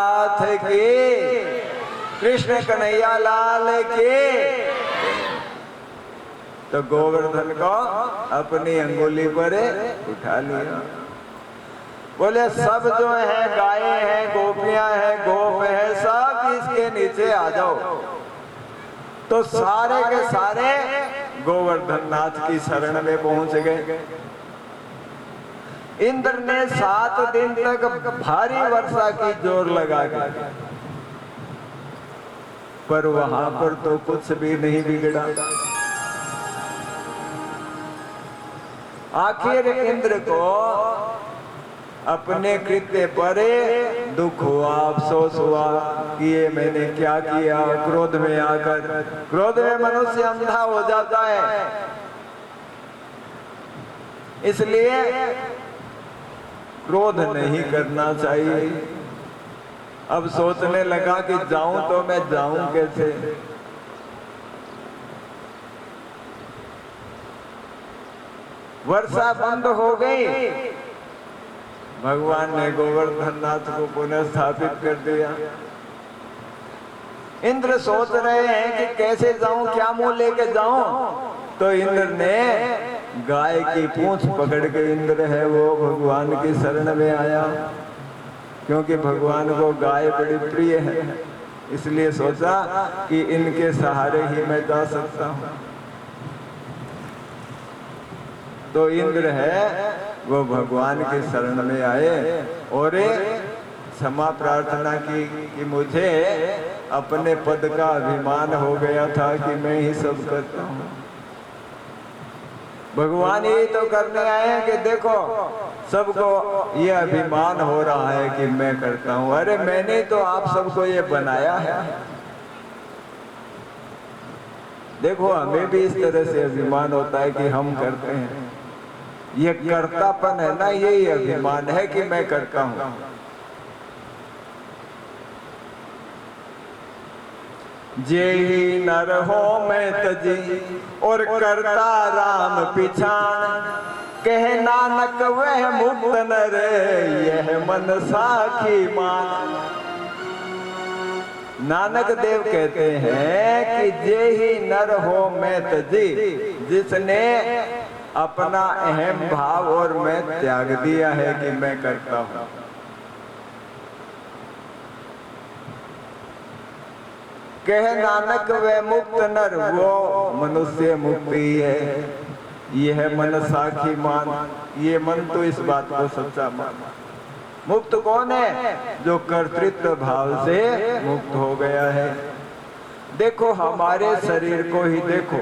नाथ की, कृष्ण कन्हैया लाल की। तो गोवर्धन को अपनी अंगुली पर उठा लिया। बोले सब जो है गायें हैं, गोपियां हैं, गोप है, सब इसके नीचे आ जाओ। तो सारे के सारे गोवर्धन नाथ की शरण में पहुंच गए। इंद्र ने 7 दिन तक भारी वर्षा की जोर लगा दी, पर वहां पर तो कुछ भी नहीं बिगड़ा। आखिर इंद्र को अपने कृत्य पर दुख हुआ, अफसोस हुआ कि ये मैंने क्या किया। क्रोध में आकर, क्रोध में मनुष्य अंधा हो जाता है, इसलिए क्रोध नहीं करना चाहिए। अब सोचने लगा कि जाऊं तो मैं जाऊं कैसे। वर्षा बंद हो गई, भगवान ने गोवर्धन नाथ को पुनः स्थापित कर दिया। इंद्र सोच रहे हैं कि कैसे जाऊं, क्या मुंह लेके जाऊं। तो इंद्र ने गाय की पूंछ पकड़ के, इंद्र है वो भगवान की शरण में आया, क्योंकि भगवान को गाय बड़ी प्रिय है। इसलिए सोचा कि इनके सहारे ही मैं जा सकता हूं। तो इंद्र है वो भगवान के शरण में आए और क्षमा प्रार्थना की कि मुझे अपने पद का अभिमान हो गया था कि मैं ही सब करता हूं। भगवान यही तो करने आए हैं कि देखो सबको ये अभिमान हो रहा है कि मैं करता हूं। अरे मैंने तो आप सबको ये बनाया है। देखो हमें भी इस तरह से अभिमान होता है कि हम करते हैं। ये कर्तापन है ना, यही अभिमान है कि मैं करता हूं। जेहि नर हो मैं तजी और करता राम पिछाण, कह नानक वह मुक्त नर यह मन साखी मान। नानक देव कहते हैं कि जेहि नर हो मैं तजी, जिसने अपना अहम भाव और मैं त्याग दिया है कि मैं करता हूं। कह नानक वे मुक्त नर, वो मनुष्य मुक्ति है। यह मन साखी मान, ये मन तो इस बात को सच्चा मान। मुक्त कौन है? जो कर्तृत्व भाव से मुक्त हो गया है। देखो हमारे शरीर को ही देखो,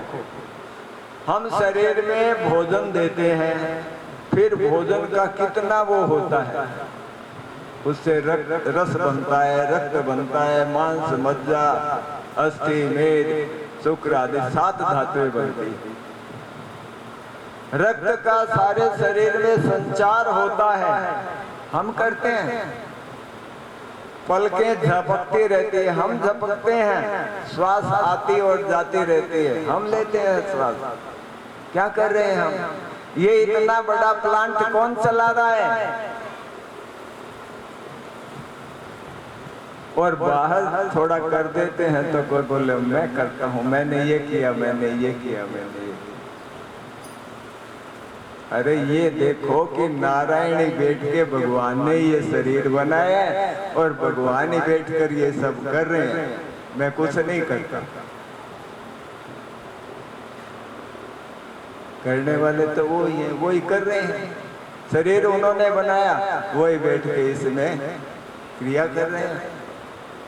हम शरीर में भोजन देते हैं, फिर भोजन का कितना वो होता है, उससे रस बनता है, रक्त बनता है, मांस, मज्जा, अस्थि, मेद, शुक्र आदि 7 धातुएं बनती है। रक्त का सारे शरीर में संचार होता है, हम करते हैं। पलकें झपकती रहती है, हम झपकते हैं। श्वास आती और जाती रहती है, हम लेते हैं श्वास। क्या कर रहे हैं हम? ये इतना बड़ा प्लांट कौन चला रहा है? और बाहर थोड़ा कर देते हैं तो कोई बोले मैं करता हूं, मैंने ये किया, मैंने ये किया, मैंने ये किया। अरे ये देखो कि नारायण ही बैठ के भगवान ने ये शरीर बनाया है और भगवान ही बैठ कर ये सब कर रहे हैं, मैं कुछ नहीं करता। करने वाले तो वो ही है, वो ही कर रहे हैं। शरीर उन्होंने बनाया, वो ही बैठ के इसमें क्रिया कर रहे हैं।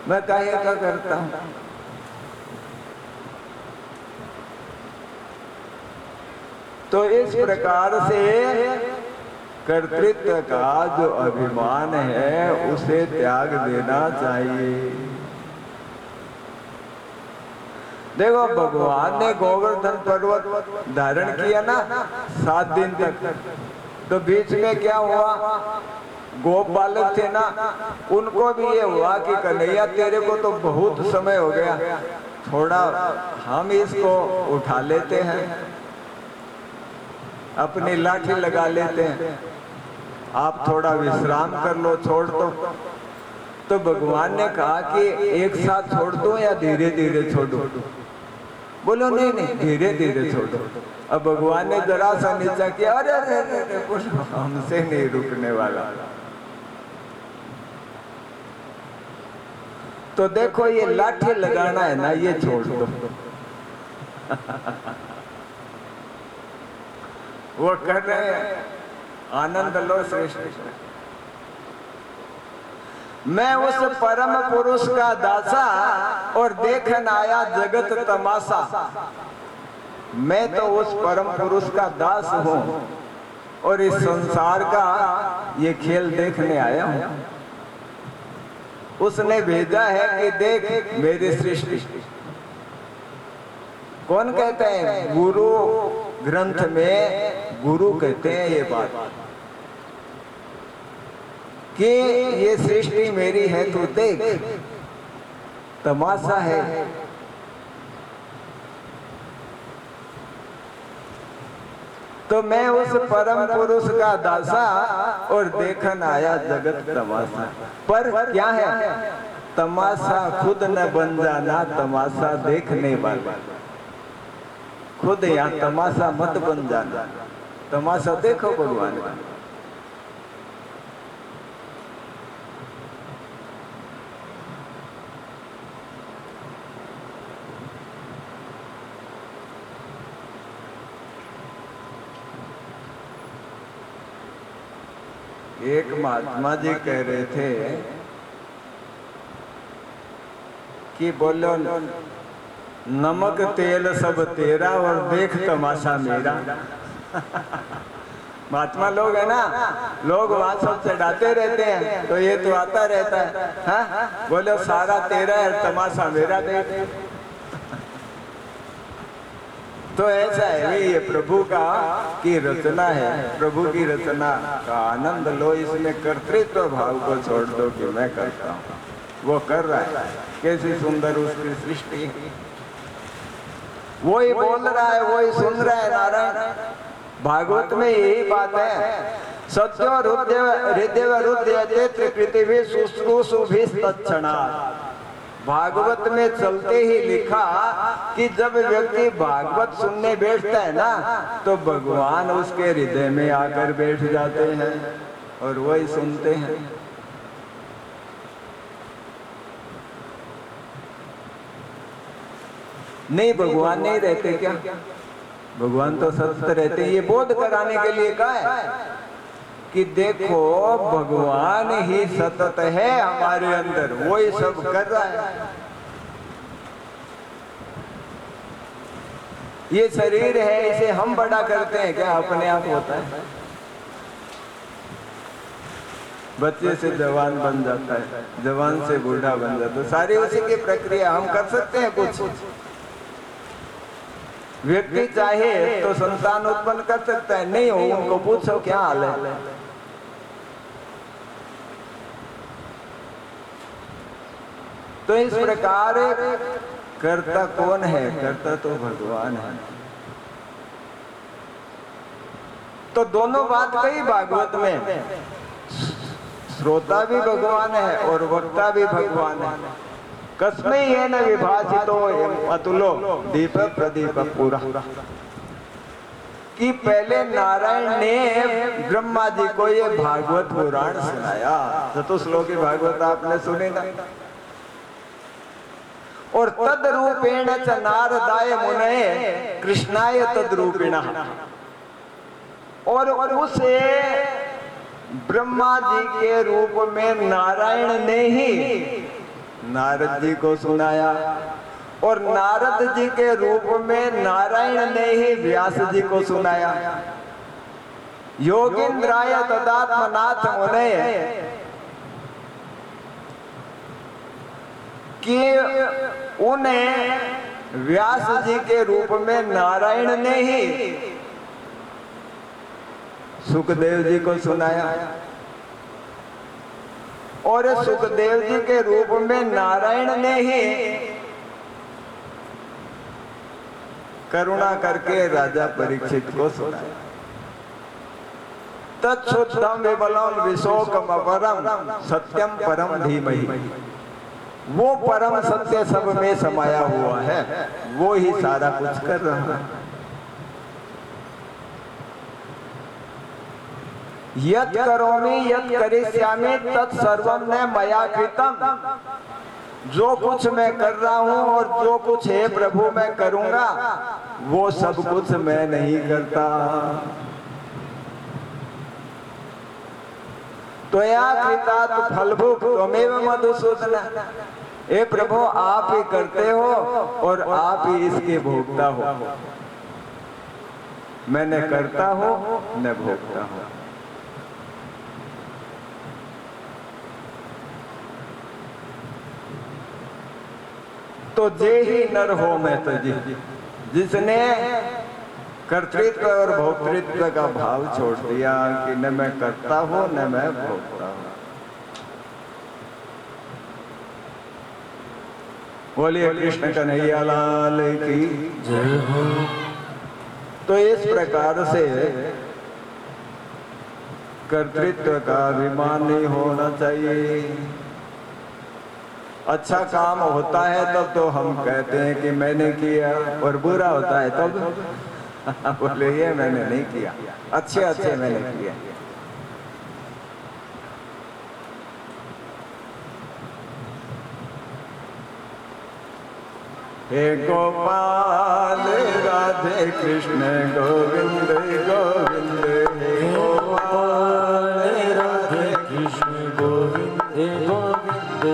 मैं काहे का करता हूं? तो इस प्रकार से कर्तृत्व का जो अभिमान है उसे त्याग देना चाहिए। देखो भगवान ने गोवर्धन पर्वत धारण किया ना 7 दिन तक, तो बीच में क्या हुआ? गोप बालक थे ना, उनको भी ये हुआ कि कन्हैया तेरे को तो बहुत समय हो गया, थोड़ा हम इसको उठा लेते हैं, अपनी लाठी लगा लेते हैं, आप थोड़ा विश्राम कर लो, छोड़ दो। तो भगवान ने कहा कि एक साथ छोड़ दो या धीरे धीरे छोड़ो। बोलो नहीं नहीं, धीरे धीरे छोड़ो। अब भगवान ने जरा सा नीचा किया, अरे अरे अरे, बोलो हमसे नहीं रुकने वाला। तो देखो ये लाठी लगाना है ना, ये छोड़ दो। वो कर रहे हैं, आनंद लो श्रेष्ठ। मैं उस परम पुरुष का दासा और देखन आया जगत तमाशा। मैं तो उस परम पुरुष का दास हूं और इस संसार का ये खेल देखने आया हूं। उसने भेजा है कि देख मेरी सृष्टि। कौन कहते हैं? गुरु ग्रंथ में गुरु कहते हैं ये बात कि ये सृष्टि मेरी है, तू देख, तमाशा है। तो मैं उस परम पुरुष का दासा और देखन आया जगत तमाशा। पर क्या है? तमाशा खुद न बन जाना, तमाशा देखने वाला। खुद यहाँ तमाशा मत बन जाना, तमाशा देखो भगवान का। एक महात्मा जी कह रहे थे कि बोलो नमक तेल सब तेरा और देख तमाशा मेरा। महात्मा लोग है ना, लोग वहां सब चढ़ाते रहते हैं तो ये तो आता रहता है, हाँ? बोलो सारा तेरा है, तमाशा मेरा देख। तो ऐसा है, ये प्रभु का की रचना है, प्रभु की रचना का आनंद लो। इसमें कर्तृत्व भाव को छोड़ दो कि मैं करता हूँ, वो कर रहा है। कैसी सुंदर उसकी सृष्टि है, वही बोल रहा है, वही सुन रहा है। नारायण भागवत में यही बात है। सत्यो हृदय रुद्य पृथ्वी शुश्रूषुभि तत्क्षणात्। भागवत में चलते ही लिखा कि जब व्यक्ति भागवत सुनने बैठता है ना, तो भगवान उसके हृदय में आकर बैठ जाते हैं और वही सुनते हैं। नहीं, भगवान नहीं रहते क्या? भगवान तो सतत रहते हैं। ये बोध कराने के लिए कहा है कि देखो भगवान ही सतत है हमारे अंदर, वही सब कर रहा है। ये शरीर है, इसे हम बड़ा करते हैं क्या? अपने आप होता है। बच्चे से जवान बन जाता है, जवान से बूढ़ा बन जाता है, सारी उसी की प्रक्रिया। हम कर सकते हैं कुछ? व्यक्ति चाहे तो संतान उत्पन्न कर सकता है, नहीं हो उनको पूछो क्या हाल है। तो इस प्रकार कर्ता कौन है? कर्ता तो भगवान है। तो दोनों बात कही भागवत में, श्रोता भी भगवान है और वक्ता भी भगवान है। कस्मै येन विभाजितो अतुलो दीप प्रदीप पूरा। कि पहले नारायण ने ब्रह्मा जी को ये भागवत पुराण सुनाया। चतुश्लोकी भागवत आपने सुने ना? और तद रूपेण च नारदाय मुनये कृष्णाय तद रूपिणः। और उसे ब्रह्मा जी के रूप में नारायण ने ही नारद जी को सुनाया और नारद जी के रूप में नारायण ने ही व्यास जी को सुनाया। योगींद्राय तदात्मनाथ मुनये कि उन्हें व्यास जी के रूप में नारायण ने ही सुखदेव जी को सुनाया और सुखदेव जी के रूप में नारायण ने ही करुणा करके राजा परीक्षित को सुनाया। तत्शुद्धम विबलम विशोकम अपरम सत्यम परम धीमहि। वो परम सत्य सब में समाया हुआ है, वो ही सारा कुछ कर रहा है। यत् करोमि यत् करिष्यामि तत्सर्वं न मया कृतम। जो कुछ मैं कर रहा हूं और जो कुछ है प्रभु मैं करूंगा, वो सब कुछ मैं नहीं करता। त्वया कृतात् फलभुक् त्वमेव मधुसूदन। हे प्रभु, आप ही करते हो और आप ही इसके भोगता हो। मैं न करता हूं न भोगता हूं। तो जे ही नर हो मैं तुझी, जिसने कर्तृत्व और भोक्तृत्व का भाव छोड़ दिया कि न मैं करता हूं न मैं भोगता हूं। बोलिए कृष्ण कन्हैया लाल की जय हो। तो इस प्रकार से कर्तृत्व का अभिमान नहीं होना चाहिए। अच्छा काम होता है तब तो हम कहते हैं कि मैंने किया, और बुरा होता है तब बोले ये मैंने नहीं किया, अच्छे अच्छे मैंने किया। हे गोपाल राधे कृष्ण गोविंद गोविंद। हे गोपाल राधे कृष्ण गोविंद गोविंद।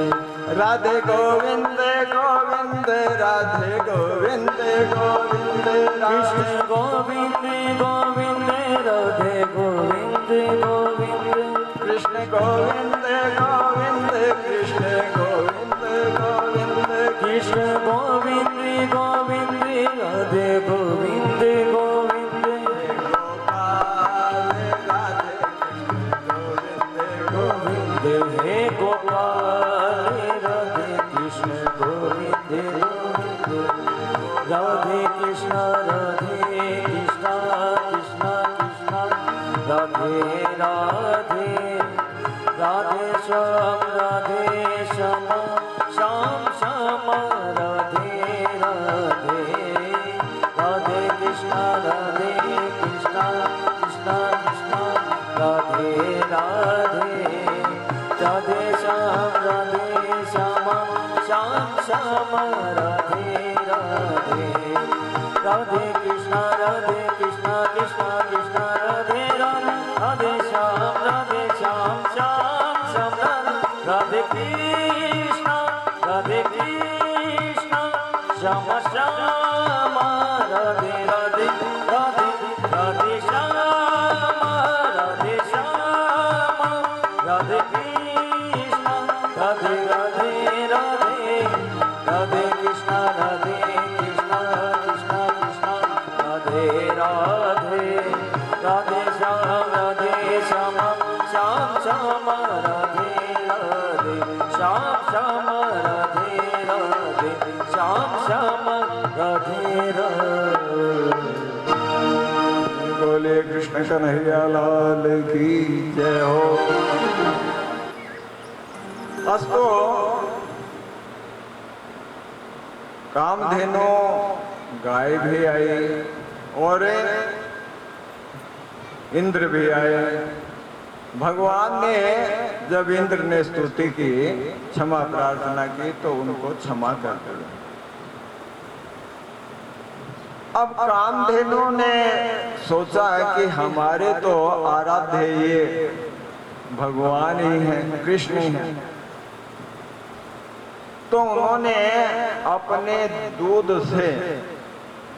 राधे गोविंद गोविंद राधे गोविंद गोविंद। कृष्ण गोविंद गोविंद राधे गोविंद गोविंद। कृष्ण गोविंद गोविंद कृष्ण गोविंद गोविंद। कृष्ण गोविंद गोविंद राधे गोविंद गोविंद। हे गोपाल राधे कृष्ण गोविंद गोविंद। राधे कृष्ण राधे कृष्ण कृष्ण कृष्ण राधे राधे। राधे श्याम श्याम श्याम राधे राधे। राधे कृष्ण कृष्ण कृष्ण राधे राधे। राधे श्याम श्याम श्याम राधे राधे। राधे कृष्ण कृष्ण कृष्ण राधे राधे। राधे श्याम श्याम श्याम राधे कृष्ण श्याम श्याम राधे राधे। राधे राधे श्याम राधे कृष्ण राधे राधे राधे। राधे कृष्ण कृष्ण कृष्ण राधे राधे। राधे श्याम श्याम श्याम राधे राधे। श्याम श्याम राधे राधे। श्याम श्याम राधे राधे। बोले कृष्ण कन्हैया लाल की जय हो। अस्तो कामधेनु गाय भी आई और इंद्र भी आए। भगवान ने जब इंद्र ने स्तुति की, क्षमा प्रार्थना की, तो उनको क्षमा कर दिया। अब कामधेनु ने सोचा कि हमारे तो आराध्य ये भगवान ही हैं, कृष्ण ही हैं। तो उन्होंने अपने दूध से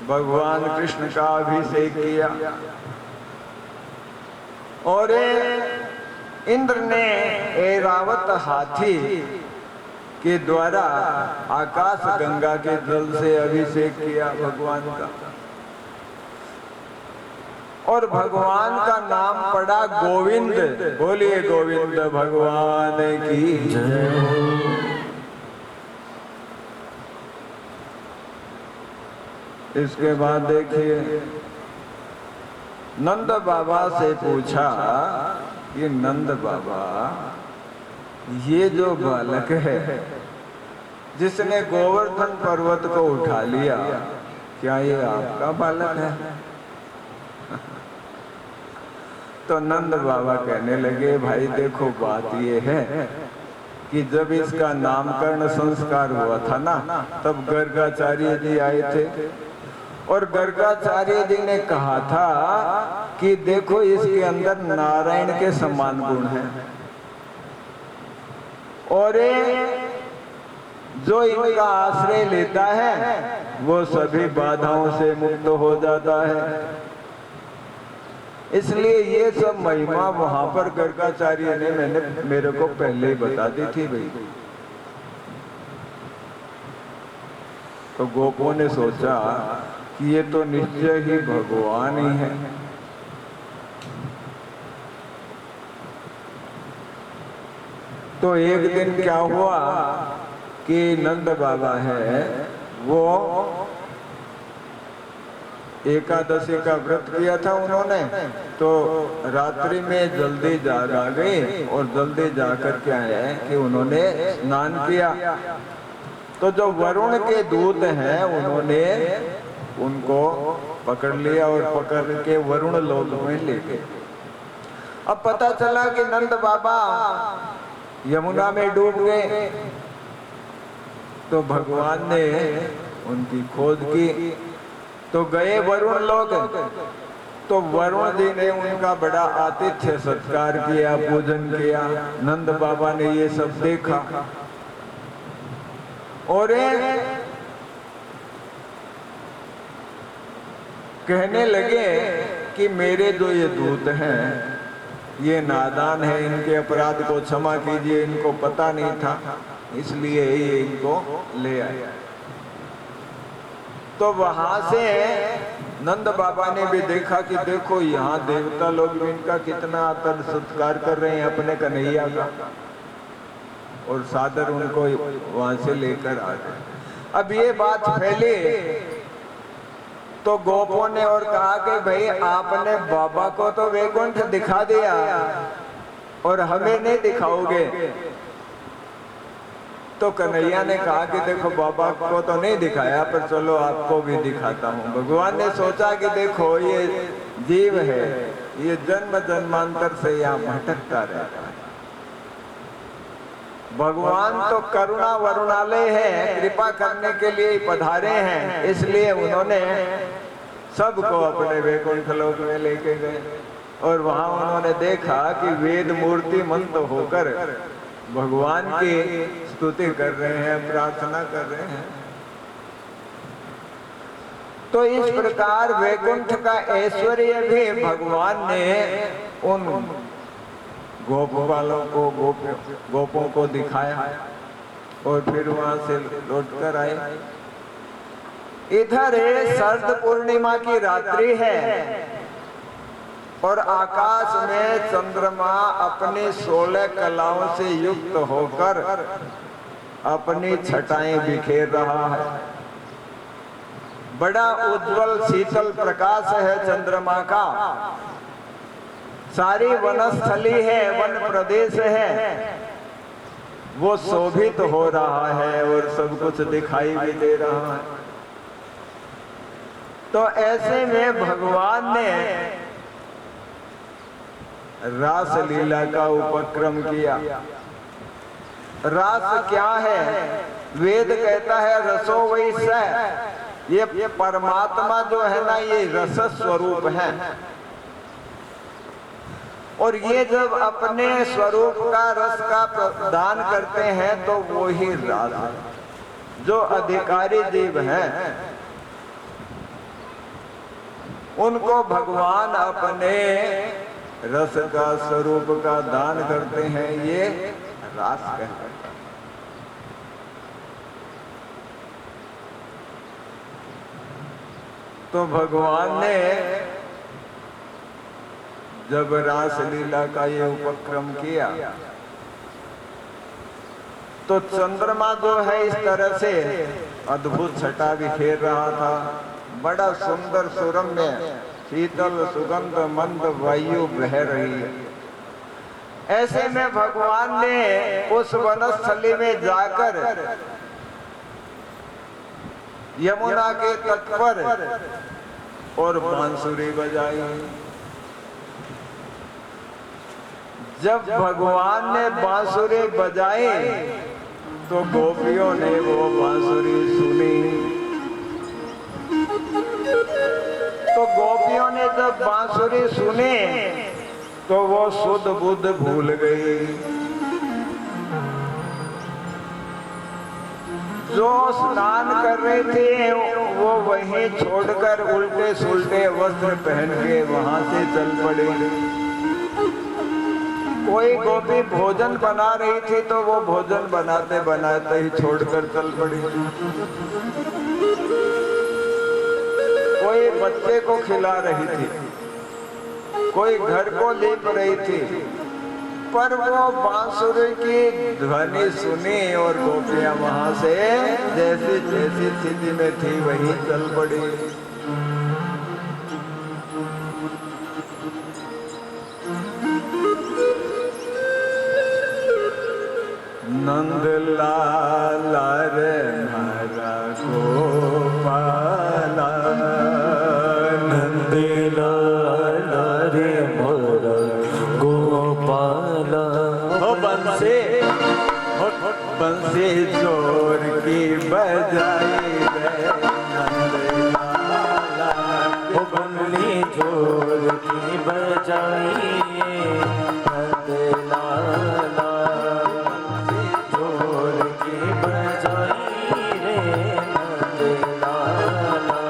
भगवान कृष्ण का अभिषेक किया और इंद्र ने ऐरावत हाथी के द्वारा आकाश गंगा के जल से अभिषेक किया भगवान का, और भगवान का नाम पड़ा गोविंद। बोलिए गोविंद भगवान की जय हो। इसके बाद देखिए नंद बाबा से पूछा कि नंद बाबा, ये जो बालक है जिसने गोवर्धन पर्वत को उठा लिया, क्या ये आपका बालक है? तो नंद बाबा कहने लगे, भाई देखो बात ये है कि जब इसका नामकरण संस्कार हुआ था ना, तब गर्गाचार्य जी आए थे और गर्गाचार्य जी ने कहा था कि देखो इसके अंदर नारायण के समान गुण हैं और जो इनका आश्रय लेता है वो सभी बाधाओं से मुक्त हो जाता है। इसलिए ये सब महिमा वहां पर गर्गाचार्य ने मेरे को पहले ही बता दी थी भाई। तो गोपों ने सोचा कि ये तो निश्चय ही भगवान ही है। तो एक दिन क्या हुआ कि नंद बाबा है वो एकादशी का व्रत किया था उन्होंने, तो रात्रि में जल्दी जाग आ गए और जल्दी जाकर क्या है कि उन्होंने स्नान किया। तो जो वरुण के दूत हैं उन्होंने उनको पकड़ लिया और पकड़ के वरुण लोक में ले गए। अब पता चला कि नंद बाबा यमुना में डूब गए। तो भगवान ने उनकी खोज की, तो गए वरुण लोग। तो वरुण जी ने उनका बड़ा आतिथ्य सत्कार किया, पूजन किया। नंद बाबा ने ये सब देखा और कहने लगे कि मेरे जो ये दूत हैं ये नादान है, इनके अपराध को क्षमा कीजिए, इनको पता नहीं था इसलिए ये इनको ले आया। तो वहां से नंद बाबा ने भी देखा कि देखो यहाँ देवता लोग भी इनका कितना आदर सत्कार कर रहे हैं अपने कन्हैया का, और सादर उनको वहां से लेकर आ गए। अब ये बात फैली तो गोपों ने और कहा कि भाई आपने बाबा को तो वैकुंठ दिखा दिया और हमें नहीं दिखाओगे। तो कन्हैया ने कहा कि देखो बाबा को तो नहीं दिखाया पर चलो आपको भी दिखाता हूँ। भगवान ने सोचा कि देखो ये जीव है, ये जन्म जन्मांतर से यहाँ भटकता रहता है। भगवान तो करुणा वरुणालय है, कृपा करने के लिए पधारे हैं, इसलिए उन्होंने सबको अपने वैकुंठ लोक में लेके गए और वहां उन्होंने देखा कि वेद मूर्ति मंत होकर भगवान की स्तुति कर रहे हैं, प्रार्थना कर रहे हैं। तो इस प्रकार वैकुंठ का ऐश्वर्य भी भगवान ने उन गोपवालों को गोपों को दिखाया और फिर वहां से लौटकर आए। इधर शरद पूर्णिमा की रात्रि है और आकाश में चंद्रमा अपनी 16 कलाओं से युक्त होकर अपनी छटाएं बिखेर रहा है। बड़ा उज्जवल शीतल प्रकाश है चंद्रमा का। सारी वनस्थली है, वन प्रदेश है, वो शोभित हो रहा है और सब कुछ दिखाई भी दे रहा है। तो ऐसे में भगवान ने रास लीला का उपक्रम किया। रास क्या है? वेद कहता है रसो वै स, ये परमात्मा जो है ना ये रस स्वरूप है और ये जब अपने स्वरूप का रस का प्रदान करते हैं तो वो ही रास है। जो अधिकारी जीव हैं उनको भगवान अपने रस का स्वरूप का दान करते हैं, ये रास कहते हैं। तो भगवान ने जब रास लीला का ये उपक्रम किया तो चंद्रमा जो है इस तरह से अद्भुत छटा बिखेर रहा था। बड़ा सुंदर सुरम्य शीतल सुगंध मंद वायु बह रही है। ऐसे में भगवान ने उस वनस्थली में जाकर यमुना के तट पर और बांसुरी बजाई। जब भगवान ने बांसुरी बजाई तो गोपियों ने वो बांसुरी सुनी। तो गोपियों ने जब बांसुरी सुनी तो वो शुद्ध बुद्ध भूल गई। जो स्नान कर रहे थे वो वहीं छोड़कर उल्टे सुल्टे वस्त्र पहन के वहां से चल पड़े। कोई गोपी भोजन बना रही थी तो वो भोजन बनाते बनाते ही छोड़कर चल पड़ी। कोई बच्चे को खिला रही थी, कोई घर को लीप रही थी, पर वो बांसुरी की ध्वनि सुनी और गोपियां वहां से जैसी जैसी स्थिति में थी वहीं चल पड़ी। नंद लाला रे मारा गोपाला, नंद लाला रे मोरा गोपाला। हो बंसी जोर की बजाई रे नंद लाला, हो बंसी जोर की बजाई नंद लाला, जोर की बजाई रे नंद लाला।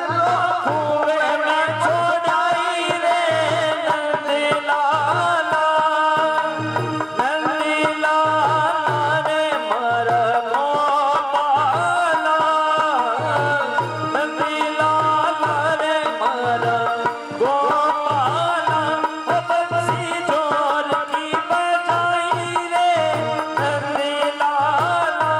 लो कुएं में छोड़ाई रे नंद लाला, नंद लाला रे मारा गोपाला, नंद लाला रे मारा गोपाला, ओ बंसी जोर की बजाई रे नंद लाला।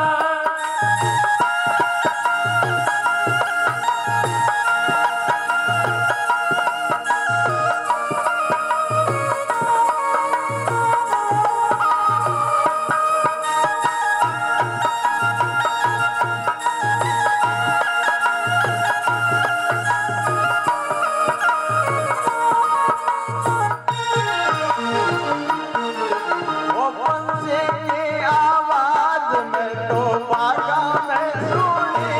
वो बंसी की आवाज में तो बागा में सुनी,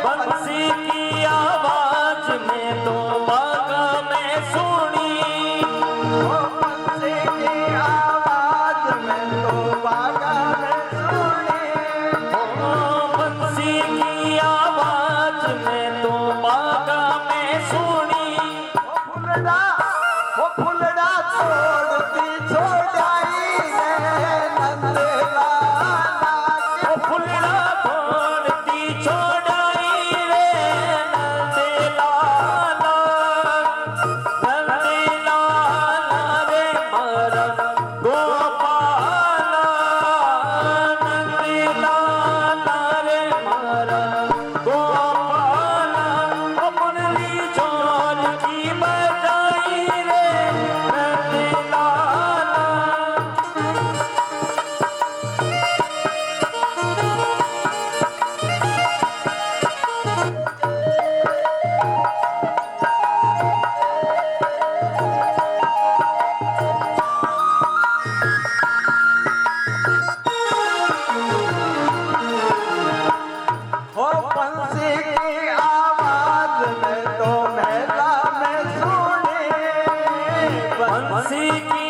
बंसी की आवाज में तो बागा में सुनी, वो बंसी की आवाज में तो बागा में सुनी। ओ बंसी की आवाज में तो बागा में सुनी। वो फुलड़ा छोड़ती छोड़ाई रे नंद लाला ओ फुलड़ा छोड़ती छोड़ाई रे नंद लाला, नंद लाला रे मारा गोपाला, नंद लाला रे मारा गोपाला, ओ मुरली जोर की बजाई रे नंद लाला। वो बंसी की आवाज में तो महला में सुनी, बंसी की